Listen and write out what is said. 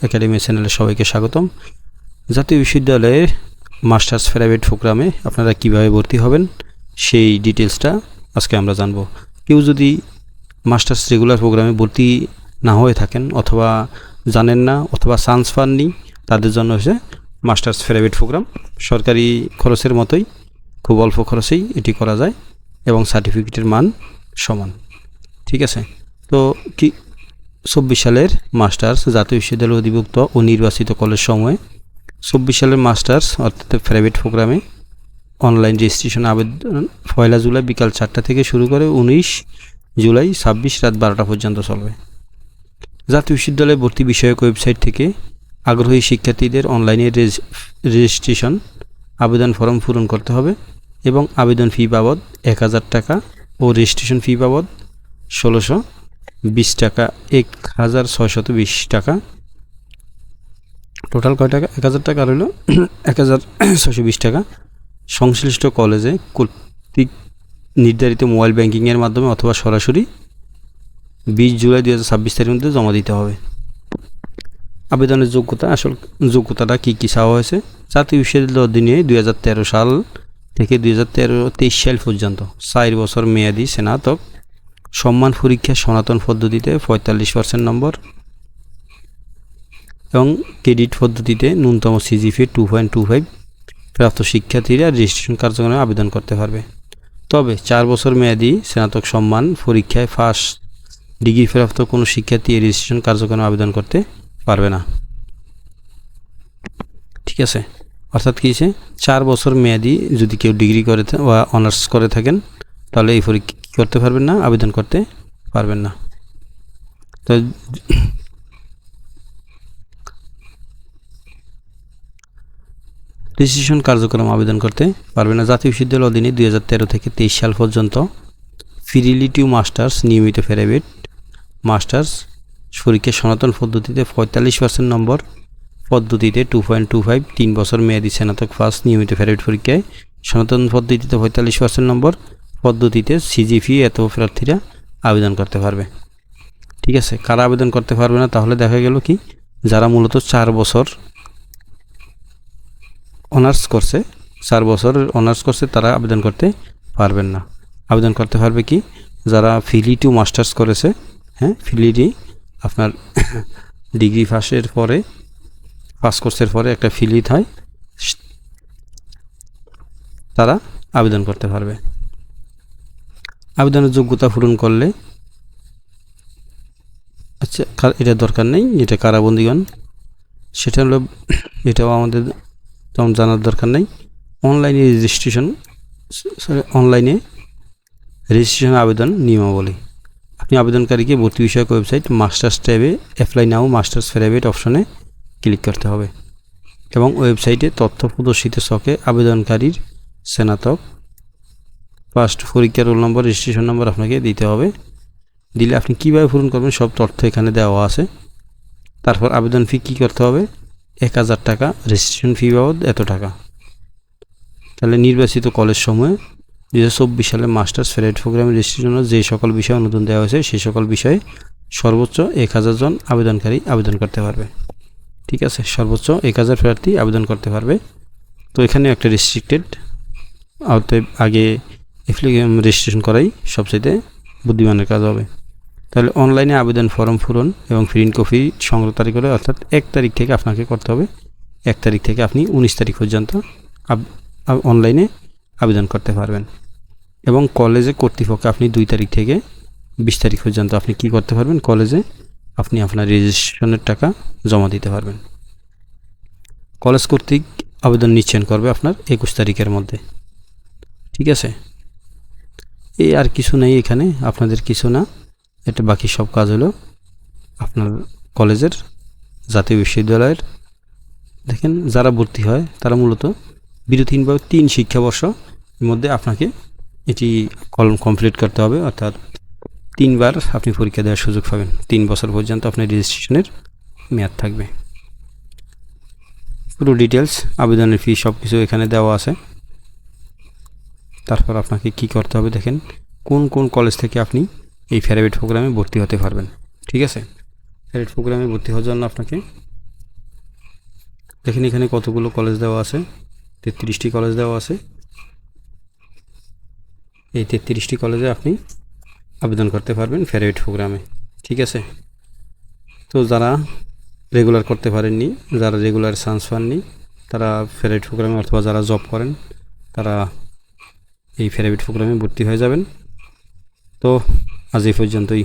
Academy চ্যানেলে সবাইকে স্বাগতম। জাতীয় বিশ্ববিদ্যালয়ের মাস্টার্স প্রাইভেট প্রোগ্রামে আপনারা কিভাবে ভর্তি হবেন সেই ডিটেলসটা আজকে আমরা জানব। কেউ যদি মাস্টার্স রেগুলার প্রোগ্রামে ভর্তি না হয়ে থাকেন অথবা জানেন না অথবা চান্স পাননি, তাদের জন্য হচ্ছে মাস্টার্স প্রাইভেট প্রোগ্রাম। সরকারি খরচের মতোই খুব অল্প খরচেই এটি করা যায় এবং সার্টিফিকেটের মান সমান। ঠিক আছে, তো কি 24 সালের মাস্টার্স জাতীয় বিশ্ববিদ্যালয় অধিভুক্ত ও নির্বাচিত কলেজ সময়ে 24 সালের মাস্টার্স অর্থাৎ প্রাইভেট প্রোগ্রামে অনলাইন রেজিস্ট্রেশন আবেদন 1 জুলাই বিকাল 4টা থেকে শুরু করে 19 জুলাই 26 রাত 12টা পর্যন্ত চলবে। জাতীয় বিশ্ববিদ্যালয় ভর্তি বিষয়ক ওয়েবসাইট থেকে আগ্রহী শিক্ষার্থীদের অনলাইনে রেজিস্ট্রেশন আবেদন ফর্ম পূরণ করতে হবে এবং আবেদন ফি বাবদ 1000 টাকা ও রেজিস্ট্রেশন ফি বাবদ 1620 টাকা 1620 টাকা, টোটাল কয় টাকা 1000 টাকা রইল 1620 টাকা সংশ্লিষ্ট কলেজে কর্তৃক নির্ধারিত মোবাইল ব্যাংকিংয়ের মাধ্যমে অথবা সরাসরি 20 জুলাই 2026 তারিখের মধ্যে জমা দিতে হবে। আবেদনের যোগ্যতাটা কী কী চাওয়া হয়েছে? জাতীয় বিশ্ববিদ্যালয়ের অধীনে 2013 সাল থেকে 2023 সাল পর্যন্ত 4 বছর মেয়াদি স্নাতক সম্মান পরীক্ষা সনাতন পদ্ধতিতে 45% নম্বর এবং ক্রেডিট পদ্ধতিতে ন্যূনতম সিজিপিএ 2.25 প্রাপ্ত শিক্ষার্থীরা রেজিস্ট্রেশন কার্যক্রমে আবেদন করতে পারবে। তবে 4 বছর মেয়াদি স্নাতক সম্মান পরীক্ষায় ফার্স্ট ডিগ্রি প্রাপ্ত কোনো শিক্ষার্থী এই রেজিস্ট্রেশন কার্যক্রমে আবেদন করতে পারবে না। ঠিক আছে, অর্থাৎ কী হচ্ছে 4 বছর মেয়াদি যদি কেউ ডিগ্রি করে বা অনার্স করে থাকেন তাহলে এই পরীক্ষা কী করতে পারবেন না, আবেদন করতে পারবেন না। তো রেজিস্ট্রেশন কার্যক্রম আবেদন করতে পারবে না। জাতীয় বিশ্ববিদ্যালয়ের অধীনে 2013 থেকে 23 সাল পর্যন্ত রিলেটিভ মাস্টার্স নিয়মিত প্রাইভেট মাস্টার্স পরীক্ষা সনাতন পদ্ধতিতে 45% নম্বর পদ্ধতিতে 2.25 3 বছর মেয়াদি স্নাতক ফার্স্ট নিয়মিত প্রাইভেট পরীক্ষায় সনাতন পদ্ধতিতে 45% নম্বর পদ্ধতিতে সিজিপি এত প্রার্থীরা আবেদন করতে পারবে। ঠিক আছে, কারা আবেদন করতে পারবে না? তাহলে দেখা গেল কি যারা মূলত 4 বছর অনার্স করছে, 4 বছর অনার্স করছে তারা আবেদন করতে পারবেন না। আবেদন করতে পারবে কি যারা ফিলিটিউ মাস্টার্স করেছে, হ্যাঁ ফিলিটি আপনার ডিগ্রি ফার্স্ট কোর্সের পরে একটা ফিলিট হয়, তারা আবেদন করতে পারবে। আবেদনের যোগ্যতা পূরণ করলে আচ্ছা এটা দরকার নেই, এটা কারাবন্দীগণ সেটা হলো, এটাও আমাদের তেমন জানার দরকার নেই। অনলাইনে রেজিস্ট্রেশন আবেদন নিয়মাবলী। আপনি আবেদনকারীকে ভর্তি বিষয়ক ওয়েবসাইট মাস্টার্স ট্যাবে অ্যাপ্লাই নাও মাস্টার্স প্রাইভেট অপশনে ক্লিক করতে হবে এবং ওয়েবসাইটে তথ্য প্রদর্শিত ছকে আবেদনকারীর স্নাতক ফার্স্ট পরীক্ষার রোল নম্বর রেজিস্ট্রেশন নম্বর আপনাকে দিতে হবে। দিলে আপনি কীভাবে পূরণ করবেন সব তথ্য এখানে দেওয়া আছে। তারপর আবেদন ফি কী করতে হবে? 1000 টাকা, রেজিস্ট্রেশন ফি বাবদ এত টাকা। তাহলে নির্বাচিত কলেজ সমূহে 2024 সালে মাস্টার্স প্রাইভেট প্রোগ্রামে রেজিস্ট্রেশন যে সকল বিষয়ে অনুমোদন দেওয়া হয়েছে সেই সকল বিষয়ে সর্বোচ্চ 1000 জন আবেদনকারী আবেদন করতে পারবে। ঠিক আছে, সর্বোচ্চ 1000 প্রার্থী আবেদন করতে পারবে। তো এখানে একটা রেস্ট্রিক্টেড, অতএব আগে রেজিস্ট্রেশন করাই সবচেয়ে বুদ্ধিমানের কাজ হবে। তাহলে অনলাইনে আবেদন ফর্ম পূরণ এবং প্রিন্ট কপি সংগ্রহ তারিখ হলে অর্থাৎ 1 তারিখ থেকে আপনাকে করতে হবে। 1 তারিখ থেকে আপনি 19 তারিখ পর্যন্ত অনলাইনে আবেদন করতে পারবেন এবং কলেজে কর্তৃপক্ষ আপনি 2 তারিখ থেকে 20 তারিখ পর্যন্ত আপনি কি করতে পারবেন, কলেজে আপনি আপনার রেজিস্ট্রেশনের টাকা জমা দিতে পারবেন। কলেজ কর্তৃক আবেদন নিশ্চয়ন করবে আপনার 21 তারিখের মধ্যে। ঠিক আছে, এই আর কিছু নেই এখানে, আপনাদের কিছু না, এটা বাকি সব কাজ হলো আপনার কলেজের জাতীয় বিশ্ববিদ্যালয়ের। দেখেন যারা ভর্তি হয় তারা মূলত বিরতি বা 3 শিক্ষাবর্ষের মধ্যে আপনাকে এটি কলম কমপ্লিট করতে হবে, অর্থাৎ 3 বার আপনি পরীক্ষা দেওয়ার সুযোগ পাবেন। 3 বছর পর্যন্ত আপনার রেজিস্ট্রেশনের মেয়াদ থাকবে। পুরো ডিটেলস আবেদনের ফি সব কিছু এখানে দেওয়া আছে। তারপর আপনাকে কি করতে হবে দেখেন কোন কোন কলেজ থেকে আপনি এই প্রাইভেট প্রোগ্রামে ভর্তি হতে পারবেন। ঠিক আছে, প্রাইভেট প্রোগ্রামে ভর্তি হওয়ার জন্য আপনাকে দেখেন এখানে কতগুলো কলেজ দেওয়া আছে, 33টি কলেজ দেওয়া আছে। এই 33টি কলেজে আপনি আবেদন করতে পারবেন ফেয়ারওয়েট প্রোগ্রামে। ঠিক আছে, তো যারা রেগুলার করতে পারেননি, যারা রেগুলার চান্স পাননি, তারা ফেয়ারওয়েট প্রোগ্রামে অথবা যারা জব করেন তারা এই ফেয়ারওয়েট প্রোগ্রামে ভর্তি হয়ে যাবেন। তো আজ এই পর্যন্তই।